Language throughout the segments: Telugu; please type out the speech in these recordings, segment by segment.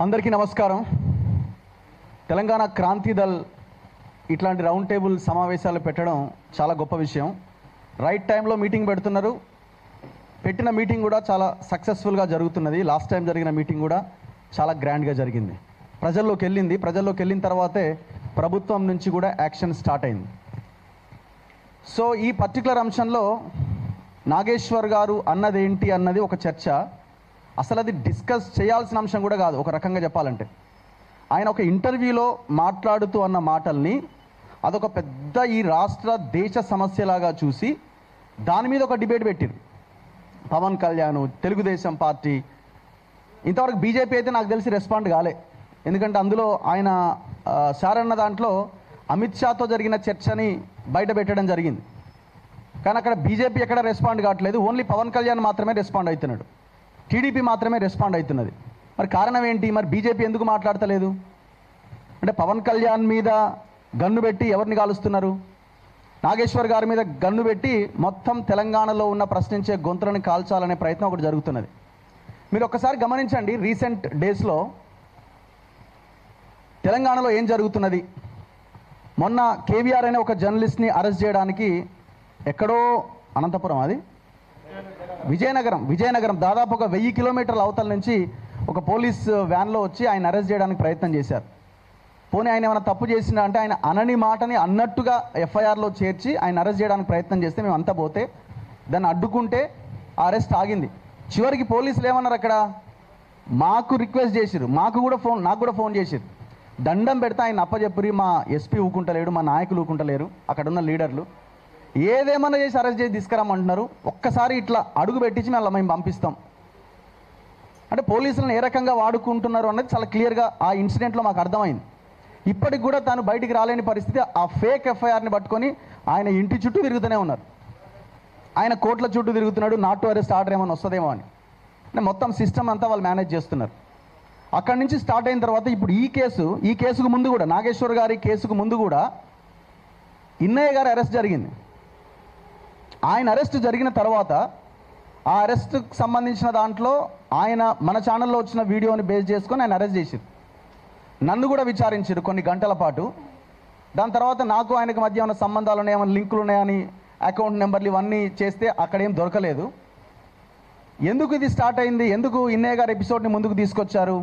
అందరికీ నమస్కారం. తెలంగాణ క్రాంతి దళ్ ఇట్లాంటి రౌండ్ టేబుల్ సమావేశాలు పెట్టడం చాలా గొప్ప విషయం. రైట్ టైంలో మీటింగ్ పెడుతున్నారు. పెట్టిన మీటింగ్ కూడా చాలా సక్సెస్ఫుల్గా జరుగుతున్నది. లాస్ట్ టైం జరిగిన మీటింగ్ కూడా చాలా గ్రాండ్గా జరిగింది. ప్రజల్లోకి వెళ్ళిన తర్వాతే ప్రభుత్వం నుంచి కూడా యాక్షన్ స్టార్ట్ అయింది. సో ఈ పర్టికులర్ అంశంలో నాగేశ్వర్ గారు అన్నదేంటి అన్నది ఒక చర్చ. అసలు అది డిస్కస్ చేయాల్సిన అంశం కూడా కాదు. ఒక రకంగా చెప్పాలంటే ఆయన ఒక ఇంటర్వ్యూలో మాట్లాడుతూ అన్న మాటల్ని అదొక పెద్ద ఈ రాష్ట్ర దేశ సమస్యలాగా చూసి దాని మీద ఒక డిబేట్ పెట్టిరు. పవన్ కళ్యాణ్, తెలుగుదేశం పార్టీ, ఇంతవరకు బీజేపీ అయితే నాకు తెలిసి రెస్పాండ్ కాలే. ఎందుకంటే అందులో ఆయన సారన్న దాంట్లో అమిత్ షాతో జరిగిన చర్చని బయట పెట్టడం జరిగింది. కానీ అక్కడ బీజేపీ ఎక్కడ రెస్పాండ్ కావట్లేదు. ఓన్లీ పవన్ కళ్యాణ్ మాత్రమే రెస్పాండ్ అవుతున్నాడు. టీడీపీ మాత్రమే రెస్పాండ్ అవుతున్నది. మరి కారణం ఏంటి? మరి బీజేపీ ఎందుకు మాట్లాడతలేదు? అంటే పవన్ కళ్యాణ్ మీద గన్ను పెట్టి ఎవరిని కాలుస్తున్నారు? నాగేశ్వర్ గారి మీద గన్ను పెట్టి మొత్తం తెలంగాణలో ఉన్న ప్రశ్నించే గొంతులను కాల్చాలనే ప్రయత్నం ఒకటి జరుగుతున్నది. మీరు ఒక్కసారి గమనించండి. రీసెంట్ డేస్లో తెలంగాణలో ఏం జరుగుతున్నది? మొన్న కేవీఆర్ అనే ఒక జర్నలిస్ట్ని అరెస్ట్ చేయడానికి ఎక్కడో అనంతపురం, అది విజయనగరం దాదాపు ఒక 1000 కిలోమీటర్ల అవతల నుంచి ఒక పోలీస్ వ్యాన్లో వచ్చి ఆయన అరెస్ట్ చేయడానికి ప్రయత్నం చేశారు. పోనీ ఆయన ఏమైనా తప్పు చేసినా అంటే ఆయన అనని మాటని అన్నట్టుగా ఎఫ్ఐఆర్లో చేర్చి ఆయన అరెస్ట్ చేయడానికి ప్రయత్నం చేస్తే మేము అంతా పోతే దాన్ని అడ్డుకుంటే ఆ అరెస్ట్ ఆగింది. చివరికి పోలీసులు ఏమన్నారు, అక్కడ మాకు రిక్వెస్ట్ చేసిరు, నాకు కూడా ఫోన్ చేసిరు, దండం పెడితే ఆయన అప్పచెప్పరి మా ఎస్పీ ఊకుంటలేడు, మా నాయకులు ఊకుంటలేరు, అక్కడ ఉన్న లీడర్లు ఏదేమన్నా చేసి అరెస్ట్ చేసి తీసుకురమ్మంటున్నారు. ఒక్కసారి ఇట్లా అడుగు పెట్టించి మేము పంపిస్తాం అంటే పోలీసులను ఏ రకంగా వాడుకుంటున్నారు అన్నది చాలా క్లియర్గా ఆ ఇన్సిడెంట్లో మాకు అర్థమైంది. ఇప్పటికి కూడా తాను బయటికి రాలేని పరిస్థితి. ఆ ఫేక్ ఎఫ్ఐఆర్ని పట్టుకొని ఆయన ఇంటి చుట్టూ తిరుగుతూనే ఉన్నారు. ఆయన కోట్ల చుట్టూ తిరుగుతున్నాడు. నాట్ టు అరెస్ట్ ఆర్డర్ ఏమైనా వస్తుందేమో అని. అంటే మొత్తం సిస్టమ్ అంతా వాళ్ళు మేనేజ్ చేస్తున్నారు. అక్కడి నుంచి స్టార్ట్ అయిన తర్వాత ఇప్పుడు ఈ కేసుకు ముందు కూడా, నాగేశ్వర్ గారి కేసుకు ముందు కూడా ఇన్నయ్య గారి అరెస్ట్ జరిగింది. ఆయన అరెస్ట్ జరిగిన తర్వాత ఆ అరెస్ట్కి సంబంధించిన దాంట్లో ఆయన మన ఛానల్లో వచ్చిన వీడియోని బేస్ చేసుకొని ఆయన అరెస్ట్ చేశారు. నన్ను కూడా విచారించారు కొన్ని గంటల పాటు. దాని తర్వాత నాకు ఆయనకు మధ్య ఏమైనా సంబంధాలు ఉన్నాయా, ఏమైనా లింకులు ఉన్నాయని అకౌంట్ నెంబర్లు ఇవన్నీ చేస్తే అక్కడేం దొరకలేదు. ఎందుకు ఇది స్టార్ట్ అయింది? ఎందుకు ఇన్నయ్య గారి ఎపిసోడ్ని ముందుకు తీసుకొచ్చారు?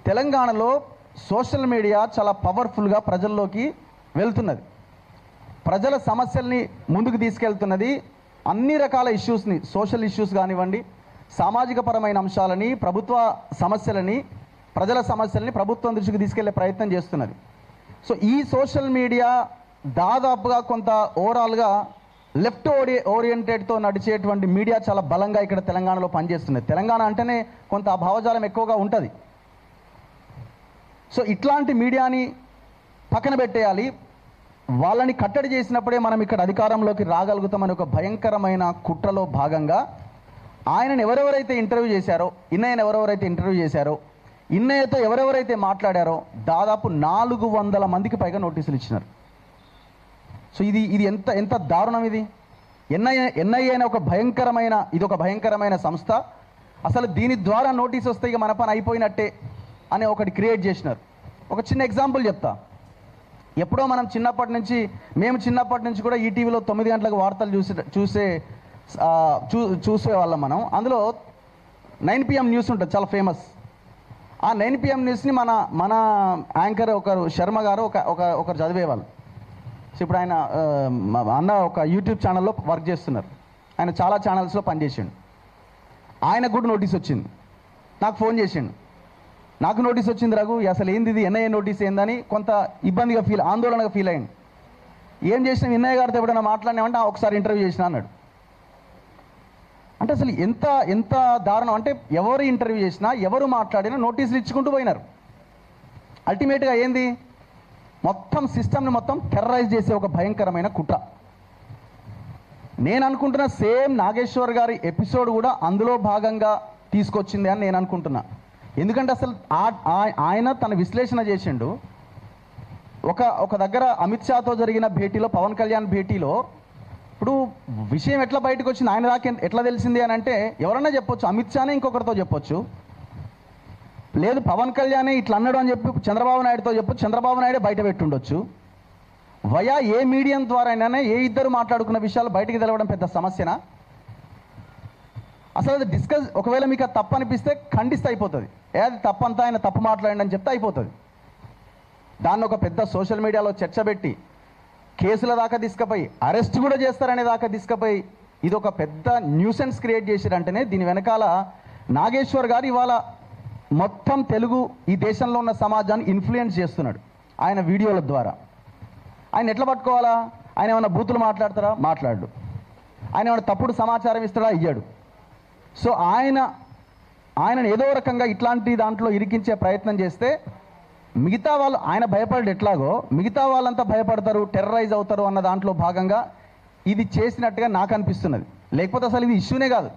తెలంగాణలో సోషల్ మీడియా చాలా పవర్ఫుల్గా ప్రజల్లోకి వెళ్తున్నది. ప్రజల సమస్యల్ని ముందుకు తీసుకెళ్తున్నది. అన్ని రకాల ఇష్యూస్ని, సోషల్ ఇష్యూస్ కానివ్వండి, సామాజిక పరమైన అంశాలని, ప్రభుత్వ సమస్యలని, ప్రజల సమస్యలని ప్రభుత్వం దృష్టికి తీసుకెళ్లే ప్రయత్నం చేస్తున్నది. సో ఈ సోషల్ మీడియా దాదాపుగా కొంత ఓవరాల్గా లెఫ్ట్ ఓరియంటెడ్తో నడిచేటువంటి మీడియా చాలా బలంగా ఇక్కడ తెలంగాణలో పనిచేస్తున్నది. తెలంగాణ అంటేనే కొంత భావజాలం ఎక్కువగా ఉంటుంది. సో ఇట్లాంటి మీడియాని పక్కన పెట్టేయాలి. వాళ్ళని కట్టడి చేసినప్పుడే మనం ఇక్కడ అధికారంలోకి రాగలుగుతామని ఒక భయంకరమైన కుట్రలో భాగంగా ఆయనను ఎవరెవరైతే ఇంటర్వ్యూ చేశారో, ఇన్నయ్యతో ఎవరెవరైతే మాట్లాడారో దాదాపు 400 మందికి పైగా నోటీసులు ఇచ్చినారు. సో ఇది ఎంత దారుణం ఇది. ఎన్ఐఏ అనే ఒక భయంకరమైన సంస్థ. అసలు దీని ద్వారా నోటీస్ వస్తే ఇక మన పని అయిపోయినట్టే అనే ఒకటి క్రియేట్ చేసినారు. ఒక చిన్న ఎగ్జాంపుల్ చెప్తా. ఎప్పుడో మేము చిన్నప్పటి నుంచి కూడా ఈటీవీలో 9 గంటలకు వార్తలు చూసేవాళ్ళం మనం. అందులో 9 PM న్యూస్ ఉంటుంది, చాలా ఫేమస్. ఆ 9 PM న్యూస్ని మన యాంకర్ ఒకరు శర్మ గారు ఒకరు చదివేవాళ్ళు. సో ఇప్పుడు ఆయన అన్న ఒక యూట్యూబ్ ఛానల్లో వర్క్ చేస్తున్నారు. ఆయన చాలా ఛానల్స్లో పనిచేసిండు. ఆయనకు కూడా నోటీస్ వచ్చింది. నాకు ఫోన్ చేసిండు, నాకు నోటీస్ వచ్చింది రఘు, అసలు ఏంది ఇది, ఎన్ఐఏ నోటీస్ ఏందని కొంత ఇబ్బందిగా ఆందోళనగా ఫీల్ అయ్యింది. ఏం చేసినాం, ఎన్ఐఏ గారితో ఎప్పుడైనా మాట్లాడినామంటే ఒకసారి ఇంటర్వ్యూ చేసినా అన్నాడు. అంటే అసలు ఎంత దారుణం అంటే ఎవరు ఇంటర్వ్యూ చేసినా, ఎవరు మాట్లాడినా నోటీసులు ఇచ్చుకుంటూ పోయినారు. అల్టిమేట్గా ఏంది, మొత్తం సిస్టమ్ని టెర్రరైజ్ చేసే ఒక భయంకరమైన కుట్ర. నేను అనుకుంటున్నా సేమ్ నాగేశ్వర్ గారి ఎపిసోడ్ కూడా అందులో భాగంగా తీసుకొచ్చింది అని నేను అనుకుంటున్నా. ఎందుకంటే అసలు ఆయన తన విశ్లేషణ చేసిండు. ఒక దగ్గర అమిత్ షాతో జరిగిన భేటీలో, పవన్ కళ్యాణ్ భేటీలో ఇప్పుడు విషయం ఎట్లా బయటకు వచ్చింది, ఆయన దాకా ఎట్లా తెలిసింది అని అంటే ఎవరన్నా చెప్పొచ్చు, అమిత్ షానే ఇంకొకరితో చెప్పొచ్చు. లేదు పవన్ కళ్యాణ్ ఇట్లా అన్నాడు అని చెప్పి చంద్రబాబు నాయుడుతో చెప్పు, చంద్రబాబు నాయుడే బయట పెట్టుండొచ్చు. వయా ఏ మీడియం ద్వారా అయినా ఏ ఇద్దరు మాట్లాడుకున్న విషయాలు బయటికి తెలవడం పెద్ద సమస్యనా? అసలు అది డిస్కస్, ఒకవేళ మీకు అది తప్పు అనిపిస్తే ఖండిస్తే అయిపోతుంది. అది తప్పంతా ఆయన తప్పు మాట్లాడండి అని చెప్తే అయిపోతుంది. దాన్ని ఒక పెద్ద సోషల్ మీడియాలో చర్చ పెట్టి కేసుల దాకా తీసుకుపోయి అరెస్ట్ కూడా చేస్తారనే దాకా తీసుకుపోయి ఇది ఒక పెద్ద న్యూసెన్స్ క్రియేట్ చేశారంటేనే దీని వెనకాల నాగేశ్వర్ గారు ఇవాళ మొత్తం తెలుగు ఈ దేశంలో ఉన్న సమాజాన్ని ఇన్ఫ్లుయెన్స్ చేస్తున్నాడు ఆయన వీడియోల ద్వారా. ఆయన ఎట్లా పట్టుకోవాలా? ఆయన ఏమైనా బూతులు మాట్లాడతారా? మాట్లాడు. ఆయన ఏమైనా తప్పుడు సమాచారం ఇస్తాడా? ఇయ్యాడు. సో ఆయనను ఏదో రకంగా ఇట్లాంటి దాంట్లో ఇరికించే ప్రయత్నం చేస్తే మిగతా వాళ్ళు, ఆయన భయపడడు ఎట్లాగో మిగతా వాళ్ళంతా భయపడతారు, టెర్రరైజ్ అవుతారు అన్న దాంట్లో భాగంగా ఇది చేసినట్టుగా నాకు అనిపిస్తున్నది. లేకపోతే అసలు ఇది ఇష్యూనే కాదు.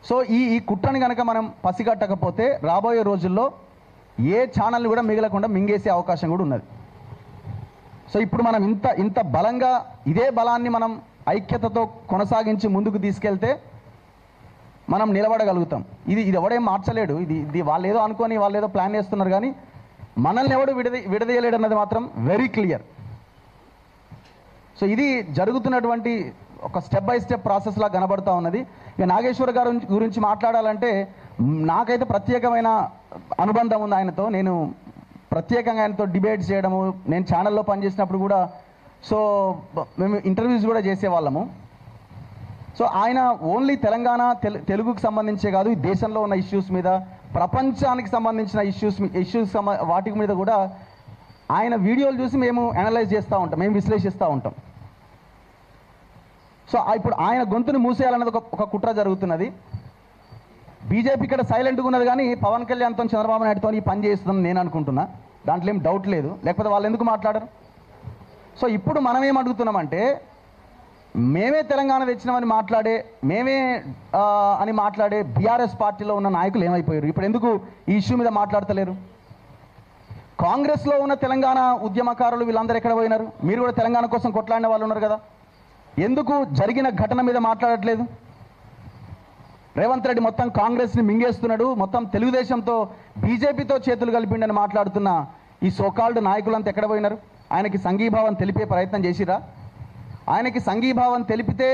సో ఈ కుట్రని కనుక మనం పసిగట్టకపోతే రాబోయే రోజుల్లో ఏ ఛానల్ని కూడా మిగలకుండా మింగేసే అవకాశం కూడా ఉన్నది. సో ఇప్పుడు మనం ఇంత బలంగా ఇదే బలాన్ని మనం ఐక్యతతో కొనసాగించి ముందుకు తీసుకెళ్తే మనం నిలబడగలుగుతాం. ఇది ఎవడేం మార్చలేడు. ఇది వాళ్ళు ఏదో అనుకొని వాళ్ళు ఏదో ప్లాన్ చేస్తున్నారు, కానీ మనల్ని ఎవడు విడదీయలేడు అన్నది మాత్రం వెరీ క్లియర్. సో ఇది జరుగుతున్నటువంటి ఒక స్టెప్ బై స్టెప్ ప్రాసెస్లా కనబడుతూ ఉన్నది. ఇక నాగేశ్వర్ గారు గురించి మాట్లాడాలంటే నాకైతే ప్రత్యేకమైన అనుబంధం ఉంది ఆయనతో. నేను ప్రత్యేకంగా ఆయనతో డిబేట్స్ చేయడము, నేను ఛానల్లో పనిచేసినప్పుడు కూడా సో మేము ఇంటర్వ్యూస్ కూడా చేసేవాళ్ళము. సో ఆయన ఓన్లీ తెలంగాణ తెలుగుకి సంబంధించే కాదు, ఈ దేశంలో ఉన్న ఇష్యూస్ మీద, ప్రపంచానికి సంబంధించిన ఇష్యూస్ వాటి మీద కూడా ఆయన వీడియోలు చూసి మేము అనలైజ్ చేస్తూ ఉంటాం, మేము విశ్లేషిస్తూ ఉంటాం. సో ఇప్పుడు ఆయన గొంతుని మూసేయాలన్నది ఒక కుట్ర జరుగుతున్నది. బీజేపీ ఇక్కడ సైలెంట్గా ఉన్నది, కానీ పవన్ కళ్యాణ్తో చంద్రబాబు నాయుడుతో ఈ పని చేస్తుందని నేను అనుకుంటున్నా. దాంట్లో ఏం డౌట్ లేదు. లేకపోతే వాళ్ళు ఎందుకు మాట్లాడరు? సో ఇప్పుడు మనం ఏం అడుగుతున్నామంటే, మేమే తెలంగాణ తెచ్చినామని మాట్లాడే బీఆర్ఎస్ పార్టీలో ఉన్న నాయకులు ఏమైపోయారు? ఇప్పుడు ఎందుకు ఈ ఇష్యూ మీద మాట్లాడతలేరు? కాంగ్రెస్లో ఉన్న తెలంగాణ ఉద్యమకారులు వీళ్ళందరూ ఎక్కడ పోయినారు? మీరు కూడా తెలంగాణ కోసం కొట్లాడిన వాళ్ళు ఉన్నారు కదా, ఎందుకు జరిగిన ఘటన మీద మాట్లాడట్లేదు? రేవంత్ రెడ్డి మొత్తం కాంగ్రెస్ని మింగేస్తున్నాడు, మొత్తం తెలుగుదేశంతో బీజేపీతో చేతులు కలిపిండని మాట్లాడుతున్న ఈ సోకాల్డ్ నాయకులంతా ఎక్కడ పోయినారు? ఆయనకి సంఘీభావం తెలిపే ప్రయత్నం చేసిరా? ఆయనకి సంఘీభావం తెలిపితే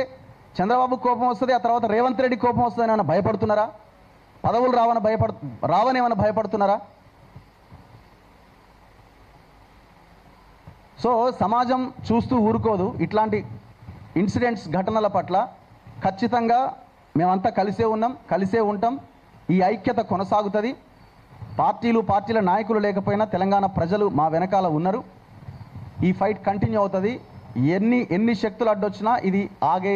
చంద్రబాబు కోపం వస్తుంది, ఆ తర్వాత రేవంత్ రెడ్డి కోపం వస్తుందని ఏమైనా భయపడుతున్నారా? పదవులు రావని ఏమైనా భయపడుతున్నారా? సో సమాజం చూస్తూ ఊరుకోదు. ఇట్లాంటి ఇన్సిడెంట్స్, ఘటనల పట్ల ఖచ్చితంగా మేమంతా కలిసే ఉంటాం. ఈ ఐక్యత కొనసాగుతుంది. పార్టీల నాయకులు లేకపోయినా తెలంగాణ ప్రజలు మా వెనకాల ఉన్నారు. ఈ ఫైట్ కంటిన్యూ అవుతుంది. ఎన్ని శక్తులు అడ్డొచ్చినా ఇది ఆగే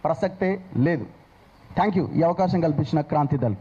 ప్రసక్తే లేదు. థ్యాంక్ యూ ఈ అవకాశం కల్పించిన క్రాంతి దళ్.